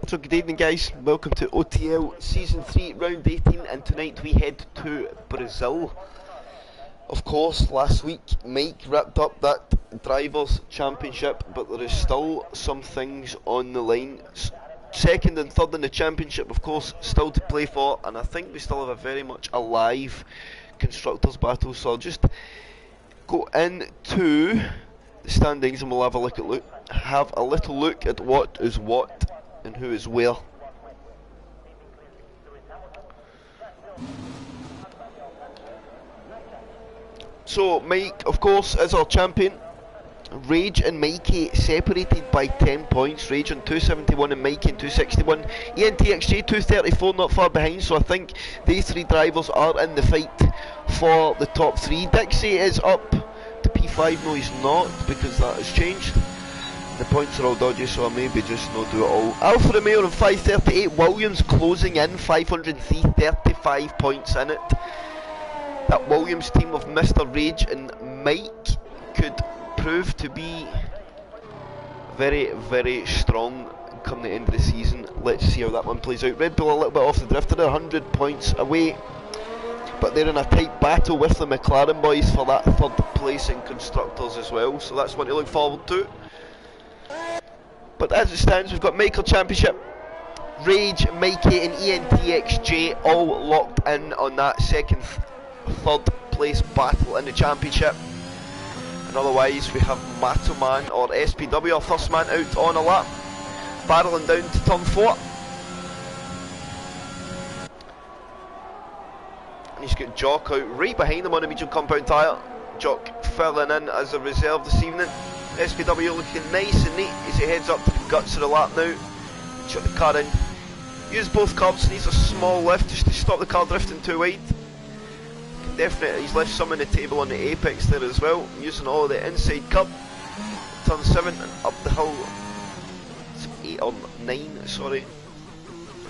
So good evening guys, welcome to OTL Season 3 Round 18, and tonight we head to Brazil. Of course, last week Mike wrapped up that Drivers' Championship, but there is still some things on the line. Second and third in the Championship, of course, still to play for, and I think we still have a very much alive Constructors battle, so I'll just go into the standings and we'll have a little look at what is what and who is where. So Mike, of course, is our champion. Rage and Mikey separated by 10 points. Rage on 271 and Mikey on 261. ENTXJ 234, not far behind, so I think these three drivers are in the fight for the top three. Dixie is up to P5. No, he's not, because that has changed. The points are all dodgy, so I maybe just not do it all. Alfa Romeo on 538, Williams closing in, 503, 35 points in it. That Williams team of Mr. Rage and Mike could prove to be very, very strong come the end of the season. Let's see how that one plays out. Red Bull a little bit off the drifter, they're 100 points away, but they're in a tight battle with the McLaren boys for that third place in Constructors as well, so that's one to look forward to. But as it stands, we've got Michael Championship, Rage, Mikey and ENTXJ all locked in on that second, third place battle in the Championship. And otherwise we have Matoman or SPW, our first man out on a lap, barreling down to turn 4. And he's got Jock out right behind him on a medium compound tyre. Jock filling in as a reserve this evening. SPW looking nice and neat as he heads up to the guts of the lap now. Shut the car in. Use both curbs, needs a small lift just to stop the car drifting too wide. Definitely, he's left some on the table on the apex there as well. Using all the inside curb. Turn 7 and up the hill. It's 8 or 9, sorry.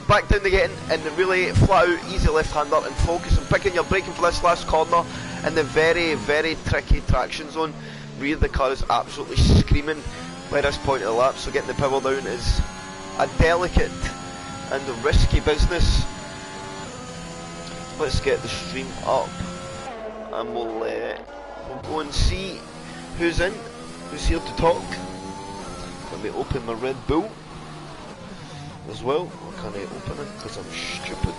Back down again and really flat out, easy left hander and focus and picking your braking for this last corner in the very, very tricky traction zone. Rear of the car is absolutely screaming by this point of the lap, so getting the power down is a delicate and a risky business. Let's get the stream up and we'll go and see who's in, who's here to talk. Let me open my Red Bull as well. Can I open it? Because I'm stupid.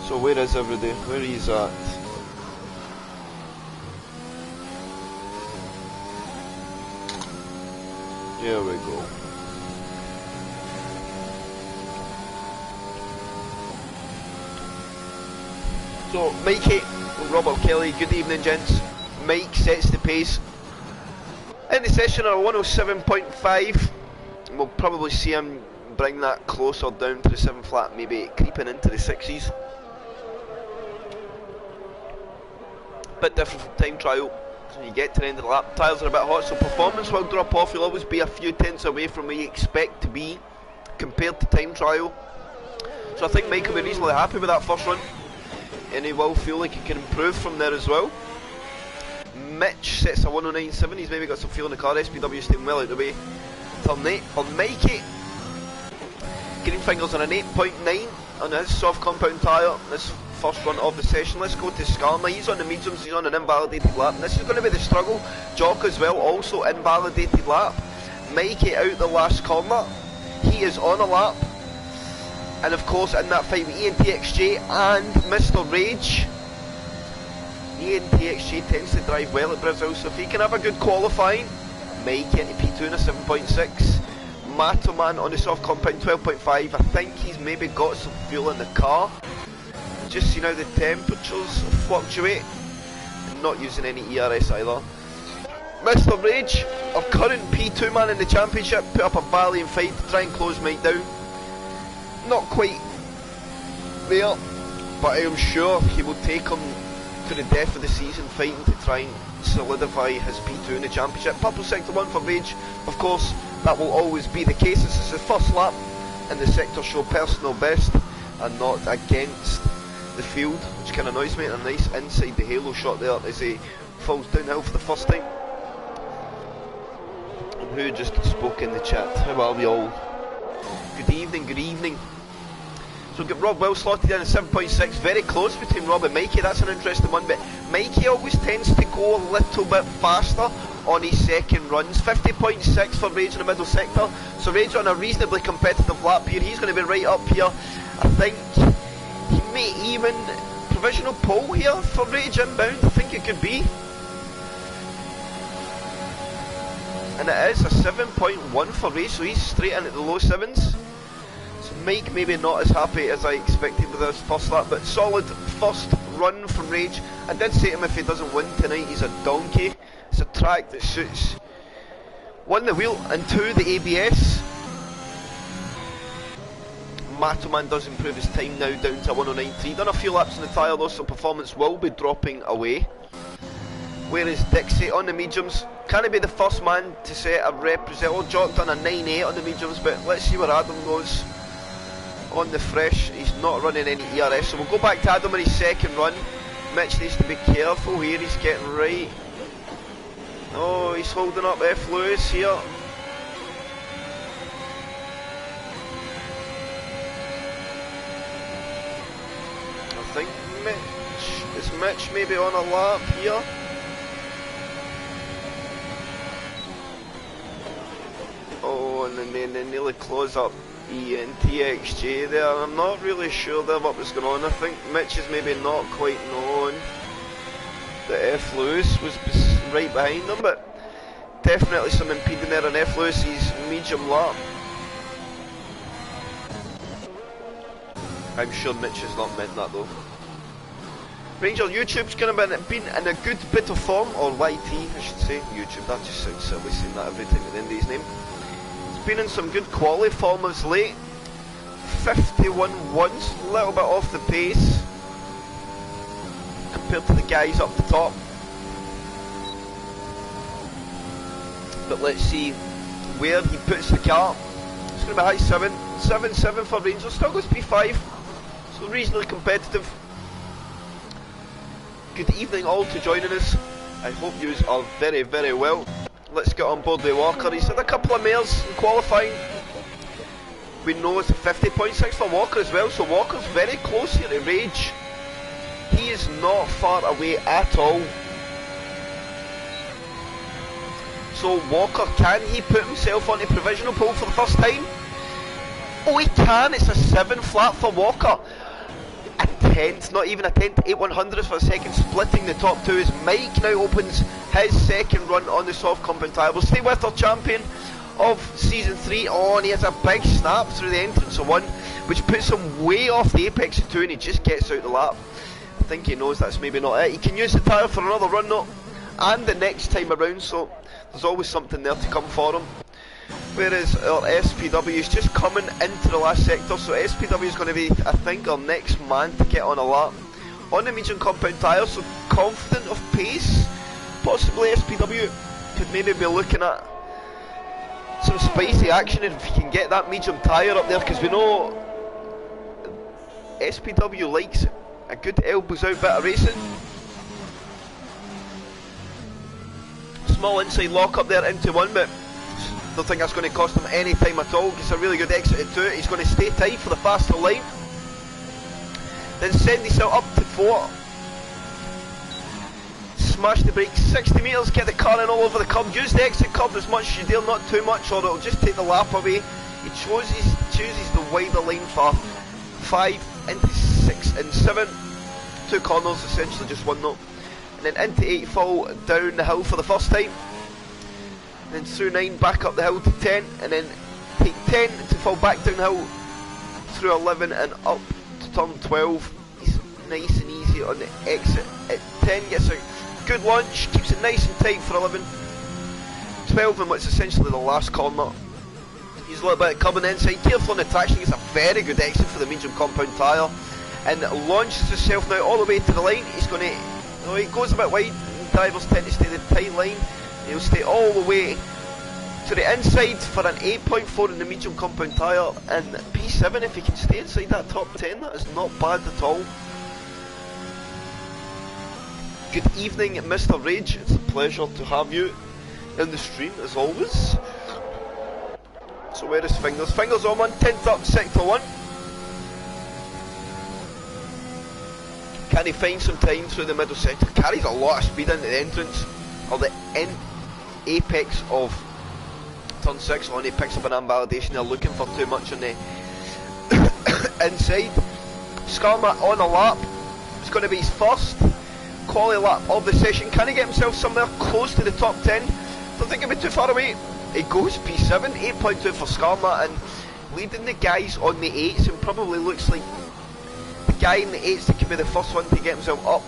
So where is everybody? Where is at? Here we go. So Mikey and Robert Kelly, good evening gents. Mike sets the pace in the session at 107.5. We'll probably see him bring that closer down to the 7 flat, maybe creeping into the 6s. Bit different from time trial. When you get to the end of the lap, tyres are a bit hot, so performance will drop off. You'll always be a few tenths away from where you expect to be compared to time trial. So I think Mike will be reasonably happy with that first run, and he will feel like he can improve from there as well. Mitch sets a 109.7, he's maybe got some feel in the car. SPW staying well out of the way. Turn 8 for Mikey. Green fingers on an 8.9 on his soft compound tyre. This first run of the session. Let's go to Skarna. He's on the mediums, he's on an invalidated lap, and this is going to be the struggle. Jock as well, also invalidated lap. Mikey out the last corner, he is on a lap, and of course in that fight with ENTXJ and Mr. Rage. ENTXJ tends to drive well at Brazil, so if he can have a good qualifying, Mikey into P2 in a 7.6. Matoman on the soft compound 12.5. I think he's maybe got some fuel in the car. Just see how the temperatures fluctuate, and not using any ERS either. Mr. Rage, our current P2 man in the championship, put up a valiant fight to try and close Mike down. Not quite there, but I am sure he will take him to the death of the season, fighting to try and solidify his P2 in the championship. Purple sector 1 for Rage, of course, that will always be the case. This is his first lap in the sector show personal best and not against the field, which kind of annoys me. A nice inside the halo shot there as he falls downhill for the first time. And who just spoke in the chat? How are we all? Good evening, good evening. So we've got Rob well slotted in at 7.6, very close between Rob and Mikey. That's an interesting one, but Mikey always tends to go a little bit faster on his second runs. 50.6 for Rage in the middle sector, so Rage on a reasonably competitive lap here. He's going to be right up here. I think he may even provisional pole here for Rage inbound. I think it could be, and it is a 7.1 for Rage, so he's straight into the low sevens. So Mike maybe not as happy as I expected with his first lap, but solid first run from Rage. I did say to him if he doesn't win tonight, he's a donkey. It's a track that suits 1 the wheel and 2 the ABS. Matoman does improve his time now down to 109.3. Done a few laps in the tyre though, so performance will be dropping away. Where is Dixie on the mediums? Can he be the first man to set a rep Brazil? Jock done a 9.8 on the mediums, but let's see where Adam goes on the fresh. He's not running any ERS, so we'll go back to Adam on his second run. Mitch needs to be careful here, he's getting right. Oh, he's holding up F. Lewis here. I think Mitch maybe on a lap here. Oh, and then they nearly close up ENTXJ there. I'm not really sure there what was going on. I think Mitch is maybe not quite known that F. Lewis was right behind him, but definitely some impeding there on F. Lewis's medium lap. I'm sure Mitch has not meant that though. Ranger, YouTube's kind of been in a good bit of form, or YT I should say. YouTube, that just sounds silly saying that every time at the end of his name. It's been in some good quality form as late. 51 once, a little bit off the pace compared to the guys up the top. But let's see where he puts the car. It's going to be high 7 for Ranger, still goes P5, so reasonably competitive. Good evening all to joining us. I hope you are very, very well. Let's get on board with Walker. He's had a couple of mares in qualifying. We know it's a 50.6 for Walker as well, so Walker's very close here to Rage. He is not far away at all. So Walker, can he put himself on a provisional pole for the first time? Oh, he can. It's a 7 flat for Walker. A tenth, not even a tenth, 8/100ths for a second, splitting the top two as Mike now opens his second run on the soft compound tyre. We'll stay with our champion of season 3. Oh, and he has a big snap through the entrance of 1, which puts him way off the apex of 2, and he just gets out the lap. I think he knows that's maybe not it. He can use the tyre for another run though, and the next time around, so there's always something there to come for him. Whereas our SPW is just coming into the last sector, so SPW is going to be, I think, our next man to get on a lap on the medium compound tyre, so confident of pace. Possibly SPW could maybe be looking at some spicy action if he can get that medium tyre up there, because we know SPW likes a good elbows out bit of racing. Small inside lock up there into 1, but I don't think that's going to cost him any time at all. Gets a really good exit into it. He's going to stay tight for the faster line, then send himself up to 4. Smash the brakes, 60 metres, get the car in all over the curb. Use the exit curb as much as you dare, not too much, or it'll just take the lap away. He chooses the wider line for 5 into 6 and 7. 2 corners, essentially just 1 note. And then into 8, fall down the hill for the first time. Then through 9, back up the hill to 10, and then take 10 to fall back down the hill through 11 and up to turn 12. He's nice and easy on the exit at 10, gets a good launch, keeps it nice and tight for 11. 12 in what's essentially the last corner. He's a little bit of curb on the inside, careful on the traction, gets a very good exit for the medium compound tyre, and launches himself now all the way to the line. He's going to, oh, he goes a bit wide, drivers tend to stay the tight line. He'll stay all the way to the inside for an 8.4 in the medium compound tyre, and P7 if he can stay inside that top 10, that is not bad at all. Good evening Mr. Rage, it's a pleasure to have you in the stream as always. So where is Fingers? Fingers on one, 10th up sector 1. Can he find some time through the middle sector? Carries a lot of speed into the entrance, or the apex of turn 6 on. He picks up an invalidation. They're looking for too much on the inside. Skarma on a lap. It's going to be his first quality lap of the session. Can he get himself somewhere close to the top 10? Don't think he'll be too far away. He goes P7, 8.2 for Skarma, and leading the guys on the 8s, and probably looks like the guy in the 8s that could be the first one to get himself up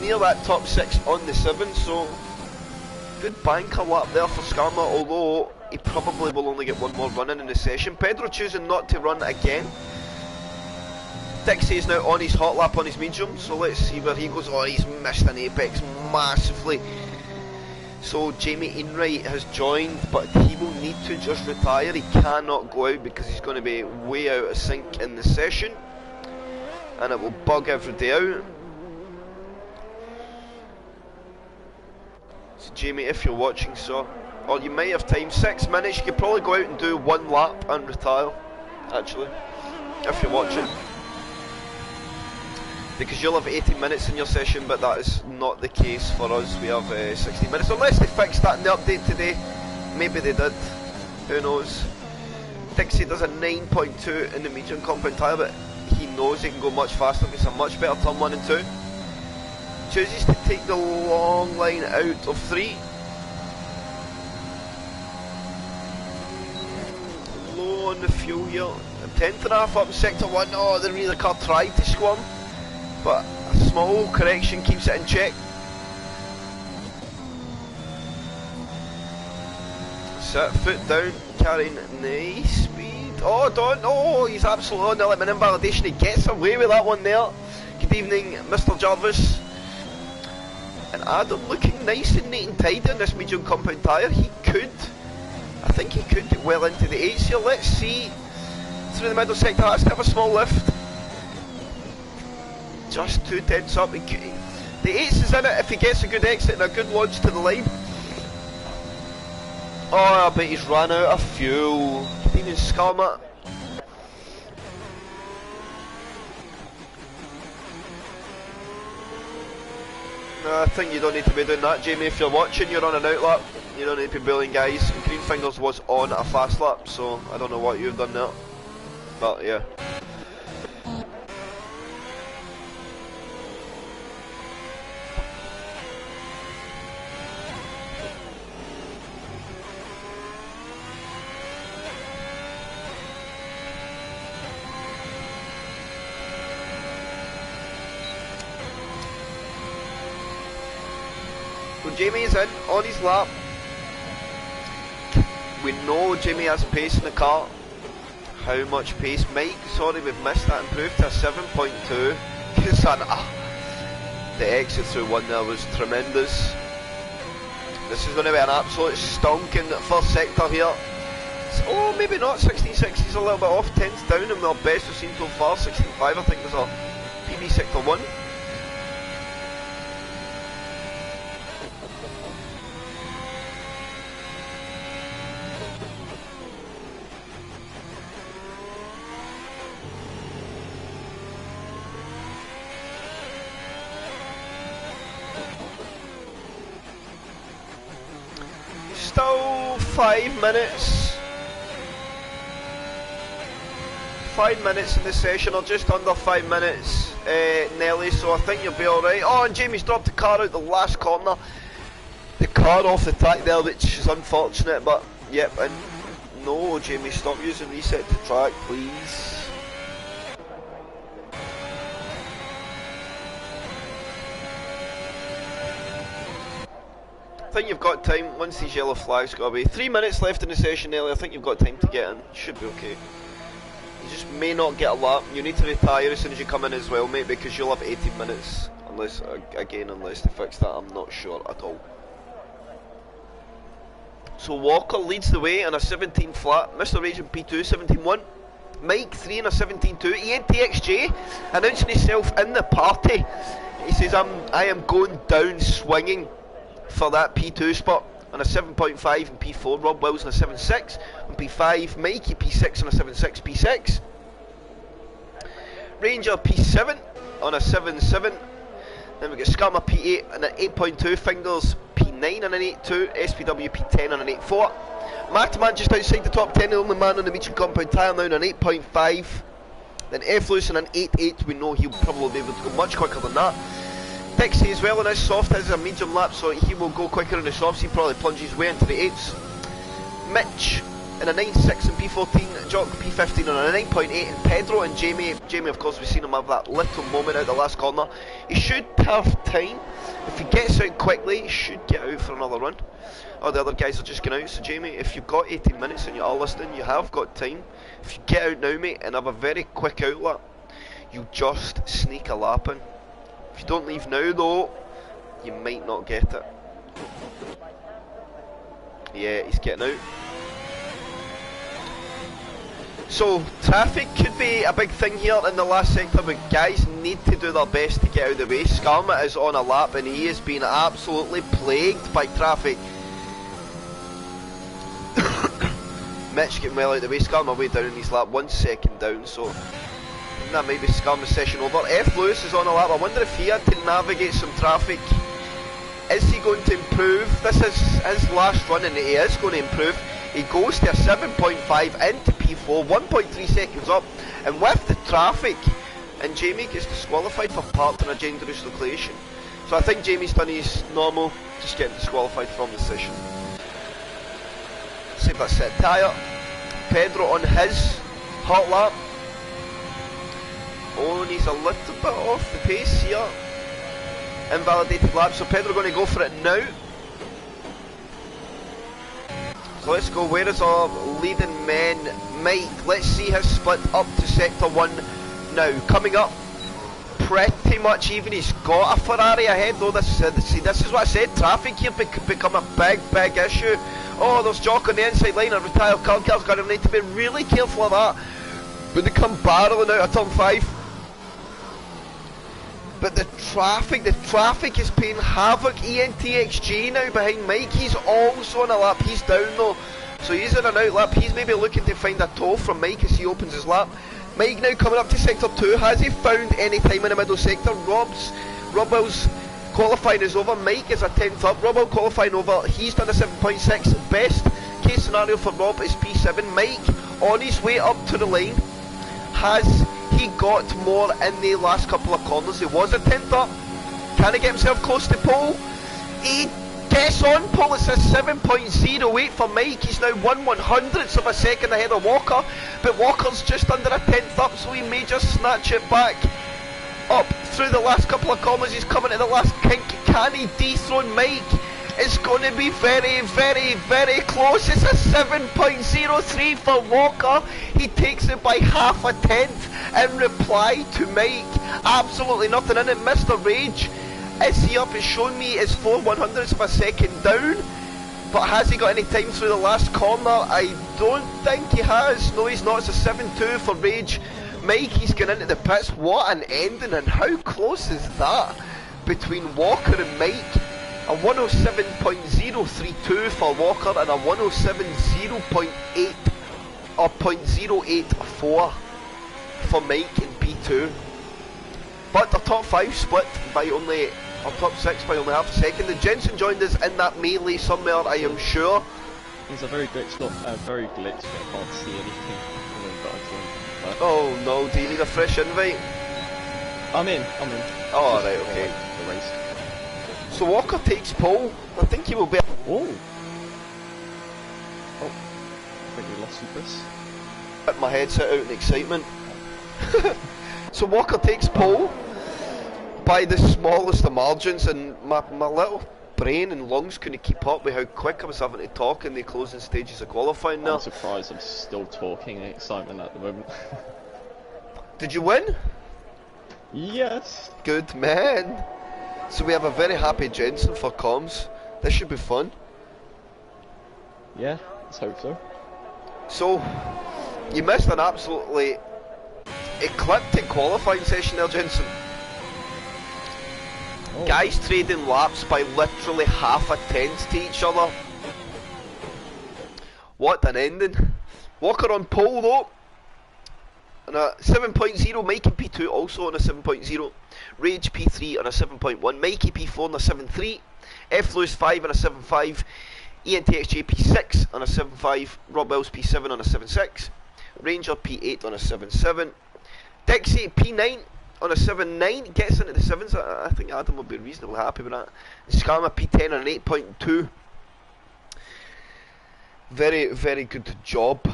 near that top 6 on the 7. So good banker lap there for Skarma, although he probably will only get one more run in the session. Pedro choosing not to run again. Dixie is now on his hot lap on his medium, so let's see where he goes. Oh, he's missed an apex massively. So Jamie Enright has joined, but he will need to just retire. He cannot go out because he's going to be way out of sync in the session, and it will bug every day out. So Jamie, if you're watching, or you might have time, 6 minutes, you could probably go out and do one lap and retire, actually, if you're watching. Because you'll have 18 minutes in your session, but that is not the case for us. We have 16 minutes, unless they fixed that in the update today. Maybe they did, who knows. Dixie does a 9.2 in the medium compound tyre, but he knows he can go much faster. It's a much better turn 1 and 2. Chooses to take the long line out of 3. Low on the fuel here. 10th and a half up in sector 1. Oh, the rear car tried to squirm, but a small correction keeps it in check. Sit, foot down, carrying nice speed. Oh, don't, oh, he's absolutely on the limit invalidation. He gets away with that one there. Good evening, Mr. Jarvis. And Adam looking nice and neat and tidy on this medium compound tyre. He could, I think he could get well into the 8s here. Let's see, through the middle sector, has to have a small lift. Just 2/10 up. The 8s is in it if he gets a good exit and a good launch to the line. Oh, I bet he's ran out of fuel. Even Skarma. No, I think you don't need to be doing that, Jamie. If you're watching, you're on an out lap. You don't need to be bullying guys. Green Fingers was on a fast lap, so I don't know what you've done there. But yeah. Jamie is in on his lap. We know Jamie has pace in the car. How much pace? Mike, sorry we've missed that, improved to a 7.2. The exit through 1 there was tremendous. This is going to be an absolute stonking first sector here. Oh, maybe not. 16.6 is a little bit off. 10's down, and our best we've seen so far. 16.5 I think was our PB sector 1. Still 5 minutes. 5 minutes in the session, or just under 5 minutes, Nelly, so I think you'll be alright. Oh, and Jamie's dropped the car out the last corner. The car off the track there, which is unfortunate, but yep, and no, Jamie, stop using reset to track, please. I think you've got time once these yellow flags go away. 3 minutes left in the session, Ellie. I think you've got time to get in. Should be okay. You just may not get a lap. You need to retire as soon as you come in as well, mate, because you'll have 18 minutes. Unless, again, unless they fix that, I'm not sure at all. So Walker leads the way in a 17 flat. Mr. Raging P2, 17.1. Mike 3 in a 17.2. ENTXJ announcing himself in the party. He says, I am going down swinging for that P2 spot. on a 7.5 and P4, Rob Wills on a 7.6 on P5, Mikey P6 on a 7.6 P6, Ranger P7 on a 7.7, then we get Scammer P8 and an 8.2, Fingers P9 on an 8.2, SPW P10 on an 8.4, Mataman just outside the top 10, the only man on the medium compound tyre now on an 8.5, then F. Lewis on an 8.8, we know he'll probably be able to go much quicker than that. Dixie as well on his soft, has a medium lap, so he will go quicker in the softs, he probably plunges way into the 8s. Mitch in a 9.6 and P14, Jock P15 on a 9.8, and Pedro and Jamie of course we've seen him have that little moment out the last corner. He should have time, if he gets out quickly he should get out for another run. Oh, the other guys are just going out, so Jamie, if you've got 18 minutes and you are listening, you have got time. If you get out now mate and have a very quick outlet, you just sneak a lap in. If you don't leave now though, you might not get it. Yeah, he's getting out. So, traffic could be a big thing here in the last sector, but guys need to do their best to get out of the way. Skarma is on a lap and he is being absolutely plagued by traffic. Mitch getting well out of the way, Skarma way down in his lap, 1 second down, so that might be Skarma's session over. F. Lewis is on a lap, I wonder if he had to navigate some traffic. Is he going to improve? This is his last run and he is going to improve. He goes to a 7.5 into P4, 1.3 seconds up, and with the traffic, and Jamie gets disqualified for parked on a dangerous location. So I think Jamie's done his normal, just getting disqualified from the session. Save that set tyre. Pedro on his hot lap. Oh, and he's a little bit off the pace here. Invalidated lap, so Pedro going to go for it now. So let's go, where is our leading men? Mike, let's see his split up to sector 1 now. Coming up pretty much even, he's got a Ferrari ahead though. This is what I said, traffic here become a big issue. Oh, there's Jock on the inside line, a retired car car's going to need to be really careful of that when they come barreling out of turn 5. But the traffic is playing havoc. ENTXG now behind Mike, he's also on a lap, he's down though. So he's in an out lap, he's maybe looking to find a tow from Mike as he opens his lap. Mike now coming up to sector 2, has he found any time in the middle sector? Rob Will's qualifying is over, Mike is a 10th up, Rob Will qualifying over, he's done a 7.6, best case scenario for Rob is P7, Mike on his way up to the lane, has he got more in the last couple of corners? He was a 10th up, can he get himself close to pole? He gets on pole, it's a 7.08 for Mike, he's now 1/100th of a second ahead of Walker, but Walker's just under a 10th up, so he may just snatch it back up through the last couple of corners. He's coming to the last kink, can he dethrone Mike? It's going to be very close. It's a 7.03 for Walker. He takes it by half a tenth in reply to Mike. Absolutely nothing in it. Mr. Rage is he up? It's shown me is 4/100ths of a second down, but has he got any time through the last corner? I don't think he has. No, he's not. It's a 7.2 for Rage. Mike, he's going into the pits. What an ending, and how close is that between Walker and Mike? A 107.032 for Walker and a 107.08 or 0.084 for Mike in P2. But the top 5 split by only, or top 6 by only half a second. And Jensen joined us in that melee somewhere, I am sure. It's a very glitched, but I can't see anything. Oh no, do you need a fresh invite? I'm in. Oh, right, okay. The race. So Walker takes pole. I think he will be. Oh, I think we lost you, Chris. Hit my headset out in excitement. So Walker takes pole by the smallest of margins, and my little brain and lungs couldn't keep up with how quick I was having to talk in the closing stages of qualifying now. I'm surprised I'm still talking in excitement at the moment. Did you win? Yes. Good man. So we have a very happy Jensen for comms. This should be fun. Yeah, let's hope so. So, you missed an absolutely ecliptic qualifying session there, Jensen. Oh. Guys trading laps by literally half a tenth to each other. What an ending. Walker on pole though. On a 7.0, Mikey P2 also on a 7.0. Rage P3 on a 7.1. Mikey P4 on a 7.3. F Lewis 5 on a 7.5. ENTXJ P6 on a 7.5. Rob Wells P7 on a 7.6. Ranger P8 on a 7.7. Dixie P9 on a 7.9. Gets into the 7s. I think Adam will be reasonably happy with that. Scammer P10 on an 8.2. Very, very good job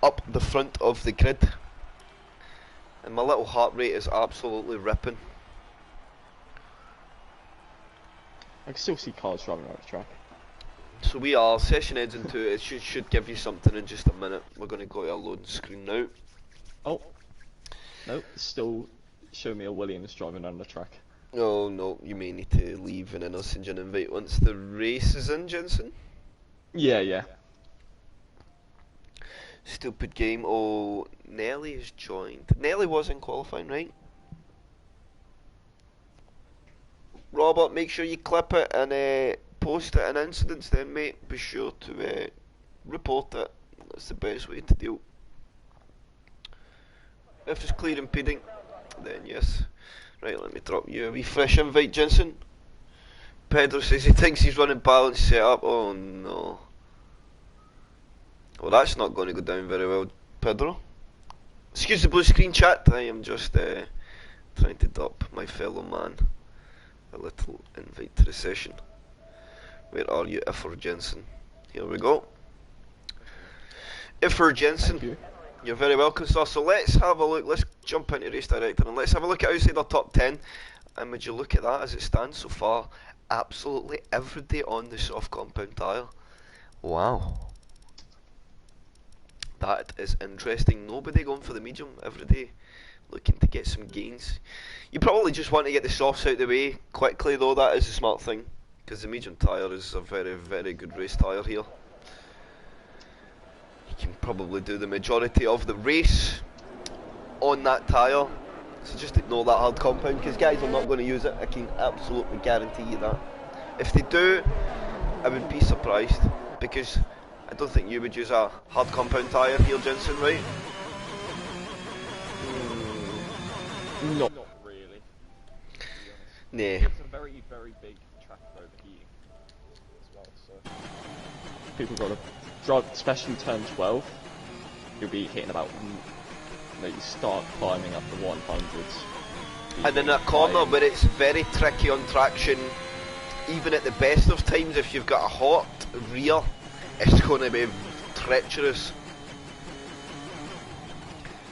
up the front of the grid. And my little heart rate is absolutely ripping. I can still see cars driving around the track. So we are, session ends into it. It should give you something in just a minute. We're going to go to our loading screen now. Oh. No, still show me a Williams driving around the track. Oh no, you may need to leave and then I'll send you an invite once the race is in, Jensen. Yeah. Stupid game. Oh, Nelly has joined. Nelly was in qualifying, right? Robert, make sure you clip it and post it in incidents then, mate. Be sure to report it. That's the best way to deal. If it's clear impeding, then yes. Right, let me drop you a wee fresh invite, Jensen. Pedro says he thinks he's running balance setup. Oh no. Well, that's not going to go down very well, Pedro. Excuse the blue screen chat. I am just trying to drop my fellow man a little invite to the session. Where are you, Iffer Jensen? Here we go. Iffer Jensen, you're very welcome, sir. So let's have a look. Let's jump into Race Director and let's have a look at outside our top 10. And would you look at that as it stands so far? Absolutely everybody on the soft compound tyre. Wow. That is interesting. Nobody going for the medium. Everybody looking to get some gains. You probably just want to get the softs out of the way quickly though. That is a smart thing. Because the medium tyre is a very, very good race tyre here. You can probably do the majority of the race on that tyre. So just ignore that hard compound because guys are not going to use it. I can absolutely guarantee you that. If they do, I would be surprised. Because I don't think you would use a hard compound tyre here, Jensen, right? Not really. Nah. It's a very, very big track for overheating as well, so people got to drive, especially turn 12. You'll be hitting about, you start climbing up the 100s. And in a corner where it's very tricky on traction, even at the best of times, if you've got a hot rear, it's going to be treacherous.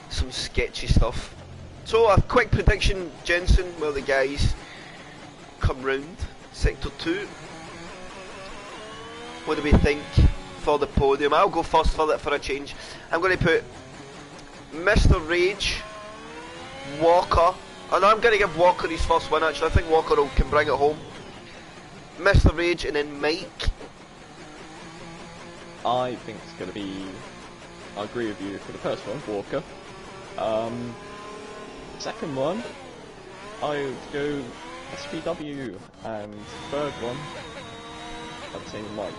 Some sketchy stuff. So a quick prediction, Jensen, where the guys come round sector 2. What do we think for the podium? I'll go first for a change. I'm going to put Mr. Rage, Walker, and I'm going to give Walker his first win actually. I think Walker can bring it home. Mr. Rage and then Mike. I think it's going to be, I agree with you for the first one, Walker. Second one, I would go SPW, and third one, I'd say Mike.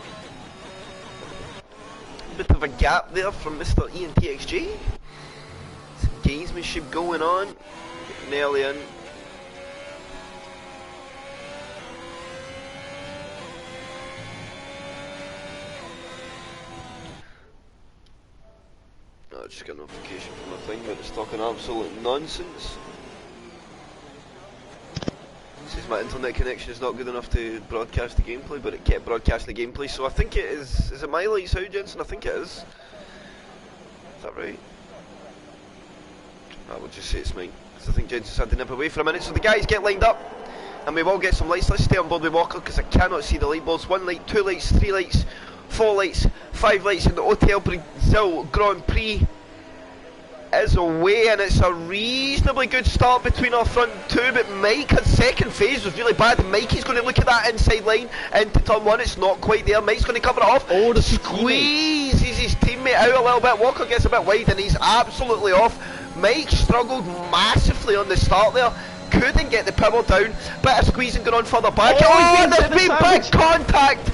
Bit of a gap there from Mr. ENTXG. Some gamesmanship going on. Nearly in. I just got a notification from my thing that it's talking absolute nonsense. It says my internet connection is not good enough to broadcast the gameplay, but it kept broadcasting the gameplay, so I think it is it my lights out, Jensen? I think it is. Is that right? I will just say it's mine. So I think Jensen's had to nip away for a minute, so the guys get lined up, and we will get some lights. Let's stay on board with Walker, because I cannot see the light bulbs. 1 light, 2 lights, 3 lights, 4 lights, 5 lights in the Hotel Brazil Grand Prix is away, and it's a reasonably good start between our front two, but Mike, his second phase was really bad, and Mikey's going to look at that inside line into turn 1, it's not quite there. Mike's going to cover it off. Oh, the squeezes his teammate out a little bit. Walker gets a bit wide and he's absolutely off. Mike struggled massively on the start there, couldn't get the power down, bit of squeezing going on further back. Oh, there's been big contact.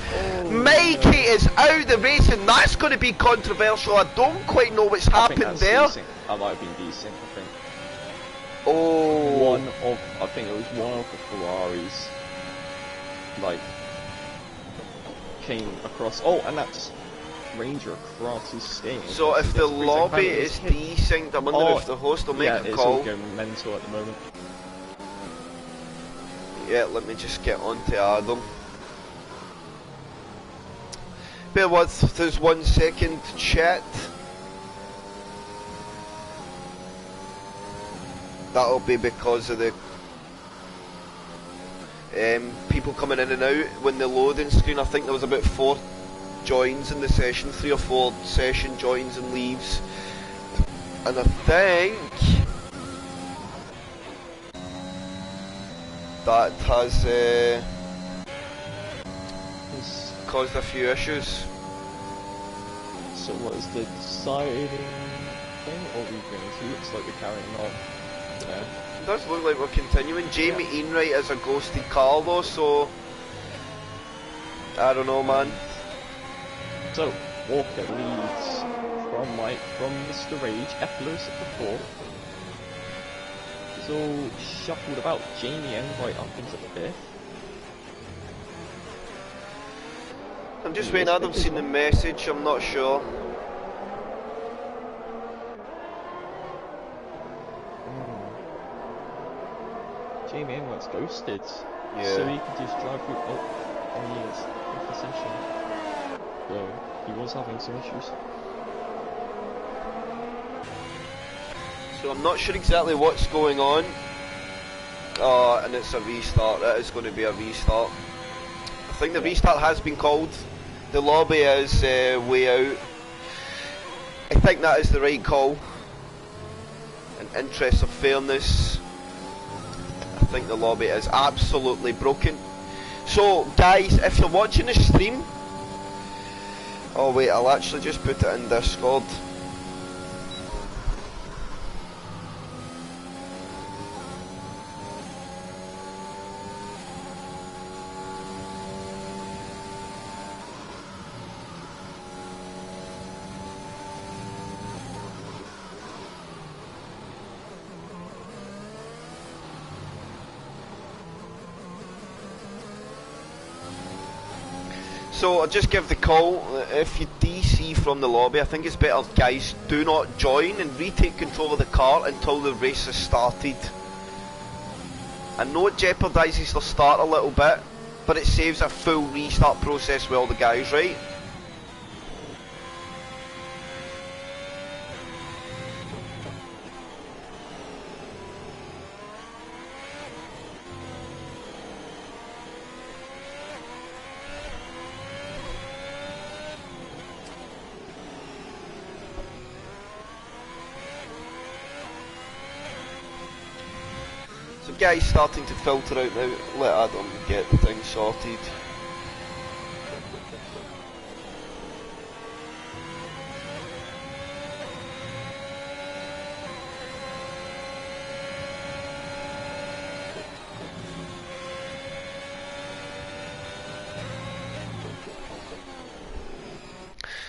Mikey is out the race, and that's going to be controversial. I don't quite know what's happened there. That might have been decent, I think. Oh. I think it was one of the Ferraris, like, came across. Oh, and that's Ranger across his staying. So if the lobby is desynced, I wonder if the host will make a call. It's all going mental at the moment. Yeah, let me just get on to Adam. Bear with, there's 1 second to chat. That'll be because of the people coming in and out when the loading screen. I think there was about 4 joins in the session, 3 or 4 session joins and leaves, and I think that has caused a few issues. So what is the deciding thing? Or it looks like we're carrying on. Yeah. It does look like we're continuing. Jamie Enright is a ghosted car though, so I don't know, man. So Walker leads from Mr. Rage, Eppler's at the 4th. It's all shuffled about. Jamie Enright up into the 5th. I'm just waiting. Adam's seen the message. I'm not sure. Jamie Enright's ghosted. Yeah. So he could just drive through. Oh, he is in the session. So he was having some issues. So I'm not sure exactly what's going on. And it's a restart. It is going to be a restart. I think the restart has been called. The lobby is way out. I think that is the right call. In interest of fairness, I think the lobby is absolutely broken. So guys, if you're watching the stream, oh wait, I'll actually just put it in Discord. So I'll just give the call. If you DC from the lobby, I think it's better, guys, do not join and retake control of the car until the race has started. I know it jeopardises the start a little bit, but it saves a full restart process with all the guys, right? Guys starting to filter out now. Let Adam get the thing sorted.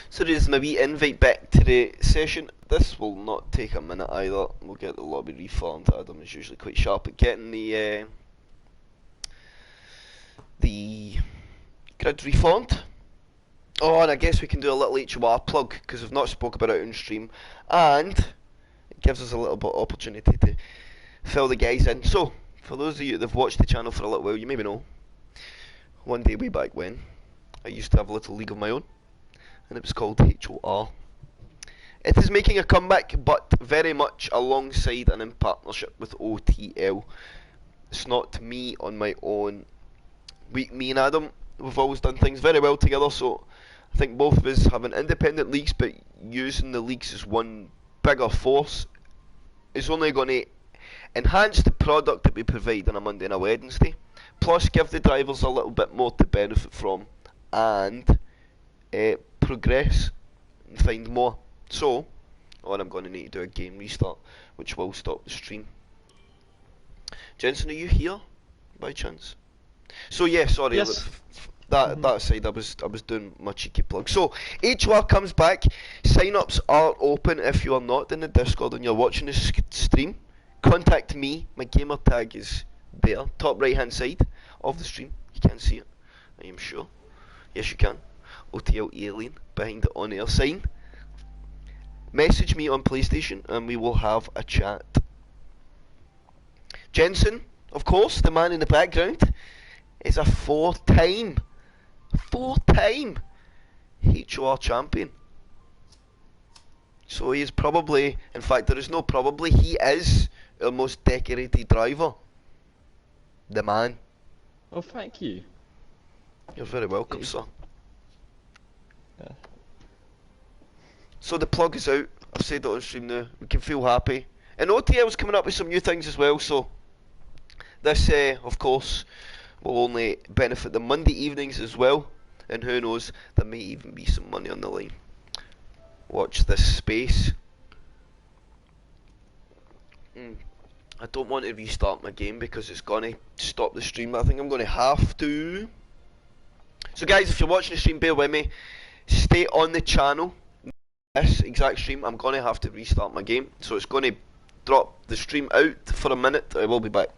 So there's my wee invite back to the session. This will not take a minute either. We'll get the lobby reformed. Adam is usually quite sharp at getting the grid reformed. Oh, and I guess we can do a little HOR plug because we've not spoke about it on stream, and it gives us a little bit of opportunity to fill the guys in. So, for those of you that have watched the channel for a little while, you maybe know, one day way back when, I used to have a little league of my own, and it was called HOR. It is making a comeback, but very much alongside and in partnership with OTL. It's not me on my own. Me and Adam, we've always done things very well together, so I think both of us having independent leagues, but using the leagues as one bigger force is only going to enhance the product that we provide on a Monday and a Wednesday, plus give the drivers a little bit more to benefit from, and progress and find more. So, I'm going to need to do a game restart, which will stop the stream. Jensen, are you here by chance? So yeah, sorry. Yes. That aside, I was doing my cheeky plug. So HR comes back. Sign-ups are open if you are not in the Discord and you're watching this stream. Contact me. My gamer tag is there, top right hand side of the stream. You can't see it, I am sure. Yes, you can. OTL Alien behind the on-air sign. Message me on PlayStation and we will have a chat. Jensen, of course, the man in the background, is a four-time HOR champion. So he is probably, in fact there is no probably, he is our most decorated driver. The man. Oh, thank you. You're very welcome, sir. Yeah. So the plug is out. I've said it on stream now. We can feel happy. And OTL's coming up with some new things as well, so this, of course, will only benefit the Monday evenings as well. And who knows, there may even be some money on the line. Watch this space. I don't want to restart my game because it's going to stop the stream. I think I'm going to have to. So guys, if you're watching the stream, bear with me. Stay on the channel. This exact stream, I'm going to have to restart my game. So it's going to drop the stream out for a minute. I will be back.